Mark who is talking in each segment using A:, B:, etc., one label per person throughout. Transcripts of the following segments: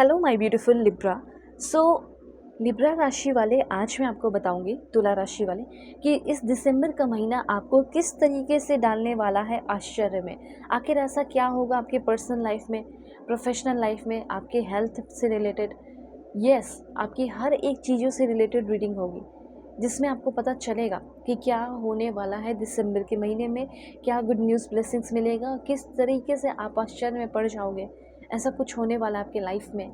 A: Hello my beautiful Libra. So Libra राशि वाले, आज मैं आपको बताऊंगी तुला राशि वाले कि इस दिसंबर का महीना आपको किस तरीके से डालने वाला है आश्चर्य में। आखिर ऐसा क्या होगा आपके पर्सनल लाइफ में, प्रोफेशनल लाइफ में, आपके हेल्थ से रिलेटेड, यस आपकी हर एक चीज़ों से रिलेटेड रीडिंग होगी जिसमें आपको पता चलेगा कि क्या होने वाला है दिसंबर के महीने में, क्या गुड न्यूज़ ब्लेसिंग्स मिलेगा, किस तरीके से आप आश्चर्य में पड़ जाओगे। ऐसा कुछ होने वाला है आपके लाइफ में।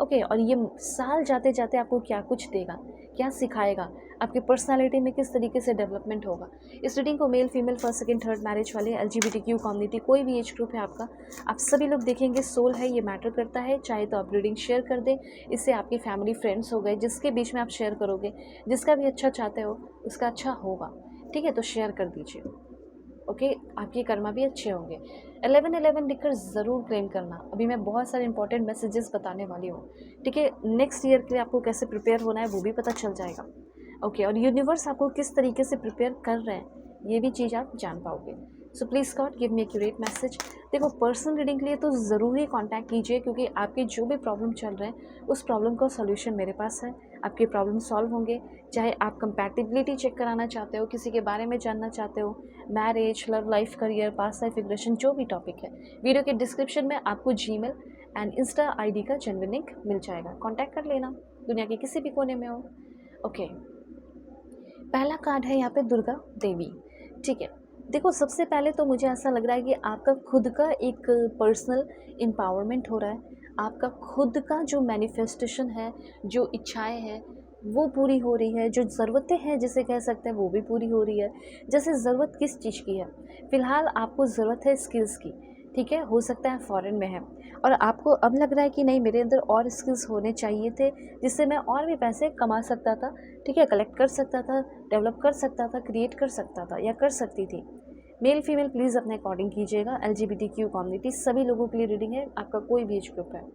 A: ओके, और ये साल जाते जाते आपको क्या कुछ देगा, क्या सिखाएगा, आपकी पर्सनालिटी में किस तरीके से डेवलपमेंट होगा। इस रीडिंग को male female first second third marriage वाले, LGBTQ कम्युनिटी, कोई भी एज ग्रुप है आपका, आप सभी लोग देखेंगे। सोल है, ये मैटर करता है। चाहे तो आप रीडिंग शेयर कर दें, इससे आपकी फैमिली फ्रेंड्स हो गए जिसके बीच में आप शेयर करोगे, जिसका भी अच्छा चाहते हो उसका अच्छा होगा। ठीक है, तो शेयर कर दीजिए। ओके, आपके कर्मा भी अच्छे होंगे। 1111 लिखकर ज़रूर क्लेम करना। अभी मैं बहुत सारे इंपॉर्टेंट मैसेजेस बताने वाली हूँ। ठीक है, नेक्स्ट ईयर के लिए आपको कैसे प्रिपेयर होना है वो भी पता चल जाएगा। ओके, और यूनिवर्स आपको किस तरीके से प्रिपेयर कर रहे हैं ये भी चीज़ आप जान पाओगे। So please God give me accurate message. देखो, पर्सनल रीडिंग के लिए तो ज़रूर ही कॉन्टैक्ट कीजिए, क्योंकि आपके जो भी प्रॉब्लम चल रहे हैं उस प्रॉब्लम का सॉल्यूशन मेरे पास है। आपके प्रॉब्लम सॉल्व होंगे। चाहे आप कंपैटिबिलिटी चेक कराना चाहते हो, किसी के बारे में जानना चाहते हो, marriage, love life, career, past life regression, जो भी टॉपिक है, वीडियो के डिस्क्रिप्शन में आपको जीमेल एंड इंस्टा आईडी का जेन्युइन लिंक मिल जाएगा। कॉन्टैक्ट कर लेना, दुनिया के किसी भी कोने में हो। ओके, पहला कार्ड है यहाँ पे दुर्गा देवी। ठीक है, देखो, सबसे पहले तो मुझे ऐसा लग रहा है कि आपका खुद का एक पर्सनल एम्पावरमेंट हो रहा है। आपका खुद का जो मैनिफेस्टेशन है, जो इच्छाएं हैं वो पूरी हो रही है, जो ज़रूरतें हैं जिसे कह सकते हैं वो भी पूरी हो रही है। जैसे ज़रूरत किस चीज़ की है, फ़िलहाल आपको ज़रूरत है स्किल्स की। ठीक है, हो सकता है फॉरेन में है और आपको अब लग रहा है कि नहीं, मेरे अंदर और स्किल्स होने चाहिए थे जिससे मैं और भी पैसे कमा सकता था। ठीक है, कलेक्ट कर सकता था, डेवलप कर सकता था, क्रिएट कर सकता था या कर सकती थी। मेल फीमेल प्लीज़ अपने अकॉर्डिंग कीजिएगा। LGBTQ कम्युनिटी सभी लोगों के लिए रीडिंग है, आपका कोई भी एज ग्रुप है।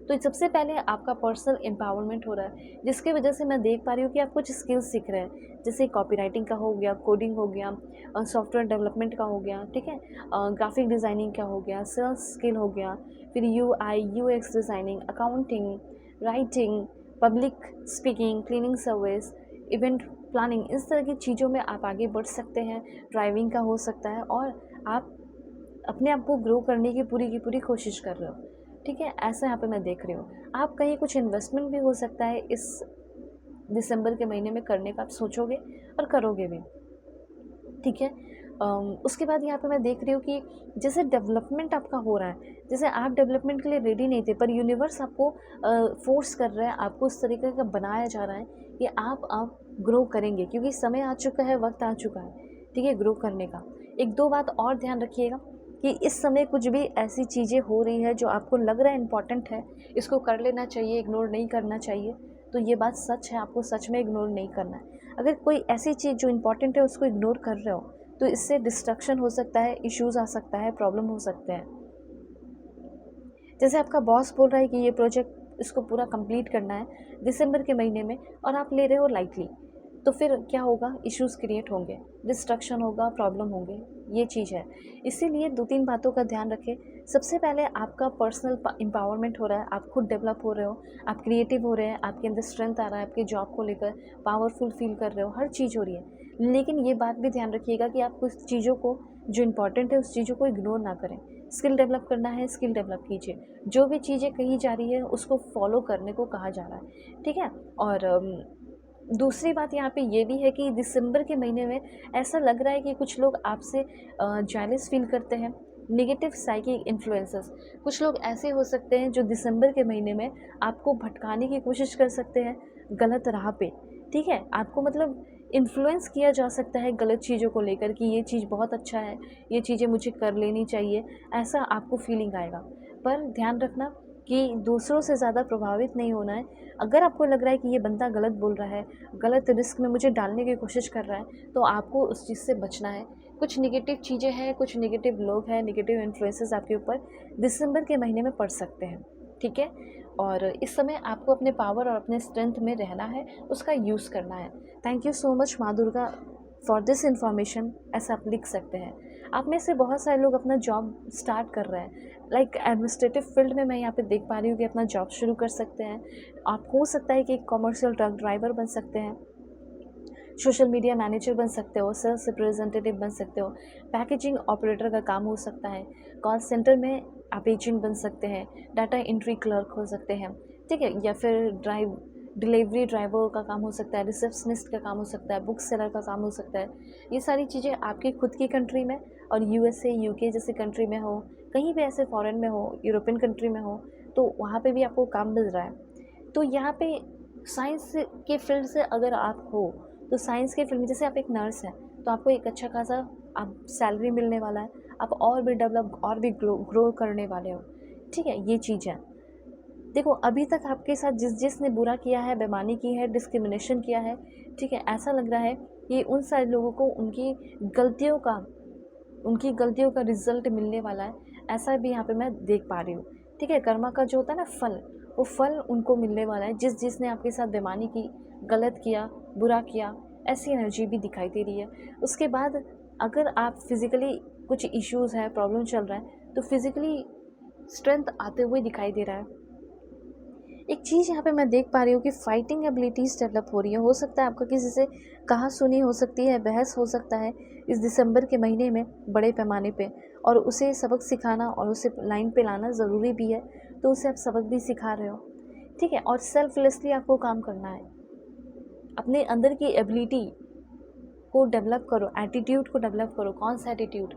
A: तो सबसे पहले आपका पर्सनल एम्पावरमेंट हो रहा है, जिसकी वजह से मैं देख पा रही हूँ कि आप कुछ स्किल्स सीख रहे हैं। जैसे कॉपी राइटिंग का हो गया, कोडिंग हो गया, सॉफ्टवेयर डेवलपमेंट का हो गया। ठीक है, ग्राफिक डिज़ाइनिंग का हो गया, सेल्स स्किल हो गया, फिर UI UX designing, accounting, writing, public speaking, cleaning service, event planning, इस तरह की चीज़ों में आप आगे बढ़ सकते हैं। ड्राइविंग का हो सकता है और आप अपने आप को ग्रो करने की पूरी कोशिश कर रहे हो। ठीक है, ऐसा यहाँ पे मैं देख रही हूँ। आप कहीं कुछ इन्वेस्टमेंट भी हो सकता है इस दिसंबर के महीने में करने का, आप सोचोगे और करोगे भी। ठीक है, उसके बाद यहाँ पे मैं देख रही हूँ कि जैसे डेवलपमेंट आपका हो रहा है, जैसे आप डेवलपमेंट के लिए रेडी नहीं थे पर यूनिवर्स आपको फोर्स कर रहा है, आपको उस तरीके का बनाया जा रहा है कि आप ग्रो करेंगे, क्योंकि समय आ चुका है, वक्त आ चुका है। ठीक है, ग्रो करने का। एक दो बात और ध्यान रखिएगा कि इस समय कुछ भी ऐसी चीज़ें हो रही है जो आपको लग रहा है इम्पॉर्टेंट है, इसको कर लेना चाहिए, इग्नोर नहीं करना चाहिए। तो ये बात सच है, आपको सच में इग्नोर नहीं करना है। अगर कोई ऐसी चीज़ जो इम्पॉर्टेंट है उसको इग्नोर कर रहे हो तो इससे डिस्ट्रक्शन हो सकता है, इश्यूज़ आ सकता है, प्रॉब्लम हो सकते हैं। जैसे आपका बॉस बोल रहा है कि ये प्रोजेक्ट इसको पूरा कंप्लीट करना है दिसंबर के महीने में और आप ले रहे हो लाइटली, तो फिर क्या होगा, इश्यूज़ क्रिएट होंगे, डिस्ट्रक्शन होगा, प्रॉब्लम होंगे, ये चीज़ है। इसीलिए दो तीन बातों का ध्यान रखें। सबसे पहले आपका पर्सनल एम्पावरमेंट हो रहा है, आप खुद डेवलप हो रहे हो, आप क्रिएटिव हो रहे हैं, आपके अंदर स्ट्रेंथ आ रहा है, आपकी जॉब को लेकर पावरफुल फील कर रहे हो, हर चीज़ हो रही है। लेकिन ये बात भी ध्यान रखिएगा कि आप कुछ चीज़ों को, जो इम्पॉर्टेंट है उस चीज़ों को इग्नोर ना करें। स्किल डेवलप करना है, स्किल डेवलप कीजिए। जो भी चीज़ें कही जा रही है उसको फॉलो करने को कहा जा रहा है। ठीक है, और दूसरी बात यहाँ पे ये भी है कि दिसंबर के महीने में ऐसा लग रहा है कि कुछ लोग आपसे जेलस फील करते हैं। नेगेटिव साइकिक इन्फ्लुएंसर्स, कुछ लोग ऐसे हो सकते हैं जो दिसंबर के महीने में आपको भटकाने की कोशिश कर सकते हैं गलत राह पे। ठीक है, आपको मतलब इन्फ्लुएंस किया जा सकता है गलत चीज़ों को लेकर कि ये चीज़ बहुत अच्छा है, ये चीज़ें मुझे कर लेनी चाहिए, ऐसा आपको फीलिंग आएगा। पर ध्यान रखना कि दूसरों से ज़्यादा प्रभावित नहीं होना है। अगर आपको लग रहा है कि ये बंदा गलत बोल रहा है, गलत रिस्क में मुझे डालने की कोशिश कर रहा है, तो आपको उस चीज़ से बचना है। कुछ नेगेटिव चीज़ें हैं, कुछ नेगेटिव लोग हैं, नेगेटिव इन्फ्लुएंसेस आपके ऊपर दिसंबर के महीने में पड़ सकते हैं। ठीक है, और इस समय आपको अपने पावर और अपने स्ट्रेंथ में रहना है, उसका यूज़ करना है। थैंक यू सो मच माँ दुर्गा फॉर दिस इन्फॉर्मेशन, ऐसा आप लिख सकते हैं। आप में से बहुत सारे लोग अपना जॉब स्टार्ट कर रहे हैं, लाइक एडमिनिस्ट्रेटिव फील्ड में मैं यहाँ पे देख पा रही हूँ कि अपना जॉब शुरू कर सकते हैं आप। हो सकता है कि एक कॉमर्शियल ट्रक ड्राइवर बन सकते हैं, सोशल मीडिया मैनेजर बन सकते हो, सेल्स रिप्रेजेंटेटिव बन सकते हो, पैकेजिंग ऑपरेटर का काम हो सकता है, कॉल सेंटर में आप एजेंट बन सकते हैं, डाटा एंट्री क्लर्क हो सकते हैं, ठीक है, या फिर डिलीवरी ड्राइवर का काम हो सकता है, रिसेप्शनिस्ट का काम हो सकता है, बुक सेलर का काम हो सकता है। ये सारी चीज़ें आपकी खुद की कंट्री में और यूएसए यूके जैसी कंट्री में हो, कहीं भी ऐसे फॉरेन में हो, यूरोपियन कंट्री में हो, तो वहाँ पे भी आपको काम मिल रहा है। तो यहाँ पे साइंस के फील्ड से अगर आप हो, तो साइंस के फील्ड में जैसे आप एक नर्स हैं, तो आपको एक अच्छा खासा आप सैलरी मिलने वाला है, आप और भी डेवलप और भी ग्रो करने वाले हो, ठीक है। ये चीज़ है। देखो अभी तक आपके साथ जिसने बुरा किया है, बेईमानी की है, डिस्क्रिमिनेशन किया है, ठीक है, ऐसा लग रहा है कि उन सारे लोगों को उनकी गलतियों का रिजल्ट मिलने वाला है, ऐसा भी यहाँ पे मैं देख पा रही हूँ, ठीक है। कर्मा का जो होता है ना फल, वो फल उनको मिलने वाला है जिसने आपके साथ बेईमानी की, गलत किया, बुरा किया, ऐसी एनर्जी भी दिखाई दे रही है। उसके बाद अगर आप फिज़िकली कुछ इश्यूज़ है, प्रॉब्लम चल रहा है, तो फिज़िकली स्ट्रेंथ आते हुए दिखाई दे रहा है। एक चीज़ यहाँ पे मैं देख पा रही हूँ कि फाइटिंग एबिलिटीज़ डेवलप हो रही है। हो सकता है आपका किसी से कहा सुनी हो सकती है, बहस हो सकता है इस दिसंबर के महीने में बड़े पैमाने पे, और उसे सबक सिखाना और उसे लाइन पे लाना ज़रूरी भी है, तो उसे आप सबक भी सिखा रहे हो, ठीक है। और सेल्फलेसली आपको काम करना है, अपने अंदर की एबिलिटी को डेवलप करो, एटीट्यूड को डेवलप करो। कौन सा एटीट्यूड?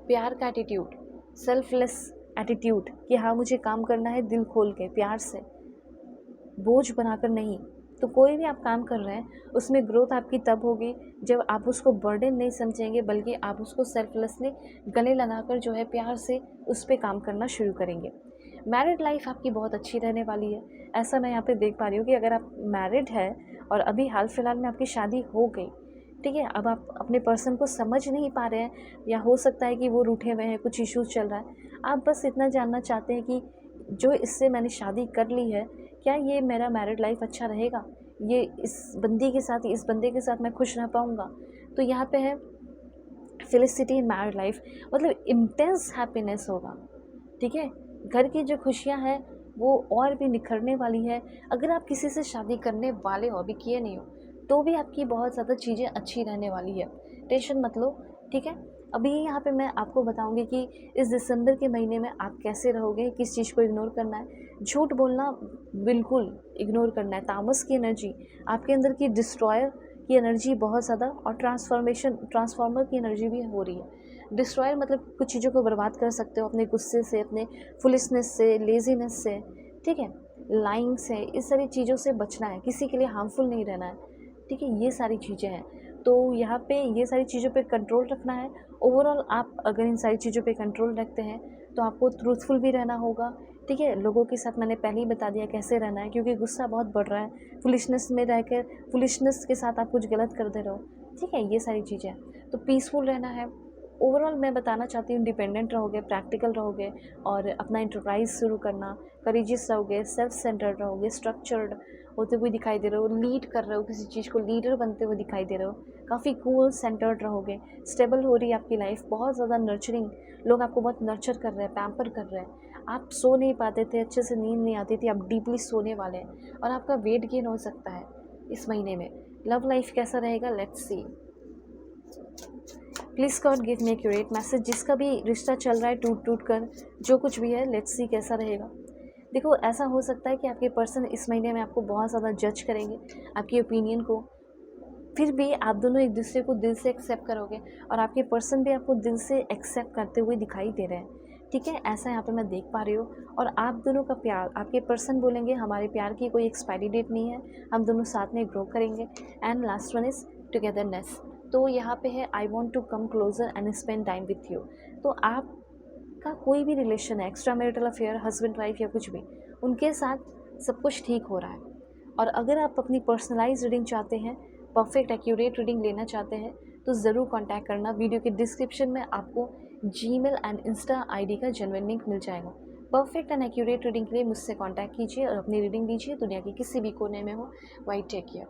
A: प्यार का एटीट्यूड, सेल्फलेस एटीट्यूड कि हाँ मुझे काम करना है दिल खोल के, प्यार से, बोझ बनाकर नहीं। तो कोई भी आप काम कर रहे हैं उसमें ग्रोथ आपकी तब होगी जब आप उसको बर्डन नहीं समझेंगे, बल्कि आप उसको सेल्फलेसली गले लगाकर जो है प्यार से उस पर काम करना शुरू करेंगे। मैरिड लाइफ आपकी बहुत अच्छी रहने वाली है, ऐसा मैं यहाँ पे देख पा रही हूँ कि अगर आप मैरिड है और अभी हाल फिलहाल में आपकी शादी हो गई, ठीक है, अब आप अपने पर्सन को समझ नहीं पा रहे हैं, या हो सकता है कि वो रूठे हुए हैं, कुछ इश्यूज चल रहा है, आप बस इतना जानना चाहते हैं कि जो इससे मैंने शादी कर ली है, क्या ये मेरा मैरिड लाइफ अच्छा रहेगा, ये इस बंदे के साथ मैं खुश रह पाऊँगा। तो यहाँ पे है फेलिसिटी इन मैरिड लाइफ, मतलब इंटेंस हैप्पीनेस होगा, ठीक है। घर की जो खुशियाँ हैं वो और भी निखरने वाली है। अगर आप किसी से शादी करने वाले हो, अभी किए नहीं हो, तो भी आपकी बहुत ज़्यादा चीज़ें अच्छी रहने वाली है, टेंशन मत लो, ठीक है। अभी यहाँ पे मैं आपको बताऊंगी कि इस दिसंबर के महीने में आप कैसे रहोगे, किस चीज़ को इग्नोर करना है, झूठ बोलना बिल्कुल इग्नोर करना है। तामस की एनर्जी आपके अंदर की, डिस्ट्रॉयर की एनर्जी बहुत ज़्यादा, और ट्रांसफॉर्मर की एनर्जी भी हो रही है। डिस्ट्रॉयर मतलब कुछ चीज़ों को बर्बाद कर सकते हो अपने गुस्से से, अपने फुलिशनेस से, लेजीनेस से, ठीक है, लाइंग से, इस सारी चीज़ों से बचना है, किसी के लिए हार्मफुल नहीं रहना है, ठीक है। ये सारी चीज़ें हैं, तो यहाँ पे ये सारी चीज़ों पे कंट्रोल रखना है। ओवरऑल आप अगर इन सारी चीज़ों पे कंट्रोल रखते हैं तो आपको ट्रूथफुल भी रहना होगा, ठीक है। लोगों के साथ मैंने पहले ही बता दिया कैसे रहना है, क्योंकि गुस्सा बहुत बढ़ रहा है, फुलिशनेस में रहकर फुलिशनेस के साथ आप कुछ गलत कर दे रहे हो, ठीक है। ये सारी चीज़ें, तो पीसफुल रहना है। ओवरऑल मैं बताना चाहती हूँ इंडिपेंडेंट रहोगे, प्रैक्टिकल रहोगे, और अपना इंटरप्राइज शुरू करना, करेजियस रहोगे, सेल्फ सेंटर्ड रहोगे, स्ट्रक्चर्ड होते हुए दिखाई दे रहे हो, लीड कर रहे हो, किसी चीज़ को लीडर बनते हुए दिखाई दे रहे हो, काफ़ी कूल सेंटर्ड रहोगे, स्टेबल हो रही है आपकी लाइफ, बहुत ज़्यादा नर्चरिंग, लोग आपको बहुत नर्चर कर रहे हैं, पैम्पर कर रहे हैं। आप सो नहीं पाते थे, अच्छे से नींद नहीं आती थी, आप डीपली सोने वाले हैं, और आपका वेट गेन हो सकता है इस महीने में। लव लाइफ कैसा रहेगा, let's see. Please God give me accurate message. जिसका भी रिश्ता चल रहा है टूट कर, जो कुछ भी है, लेट्स सी कैसा रहेगा। देखो ऐसा हो सकता है कि आपके पर्सन इस महीने में आपको बहुत ज़्यादा जज करेंगे, आपकी ओपिनियन को, फिर भी आप दोनों एक दूसरे को दिल से एक्सेप्ट करोगे, और आपके पर्सन भी आपको दिल से एक्सेप्ट करते हुए दिखाई दे रहे हैं, ठीक है। ऐसा यहाँ पे मैं देख पा रही हूँ। और आप दोनों का प्यार, आपके पर्सन बोलेंगे हमारे प्यार की कोई एक्सपायरी डेट नहीं है, हम दोनों साथ में ग्रो करेंगे। And last one is togetherness. तो यहाँ पे है I want to come closer and spend time with you. तो आपका कोई भी रिलेशन है, extra marital affair, husband wife या कुछ भी, उनके साथ सब कुछ ठीक हो रहा है। और अगर आप अपनी पर्सनलाइज रीडिंग चाहते हैं, परफेक्ट एक्यूरेट रीडिंग लेना चाहते हैं, तो ज़रूर कांटेक्ट करना। वीडियो के डिस्क्रिप्शन में आपको जीमेल एंड इंस्टा आईडी का जेन्युइन लिंक मिल जाएगा। परफेक्ट एंड एक्यूरेट रीडिंग के लिए मुझसे कांटेक्ट कीजिए और अपनी रीडिंग लीजिए, दुनिया के किसी भी कोने में हो। वाइट टेक केयर।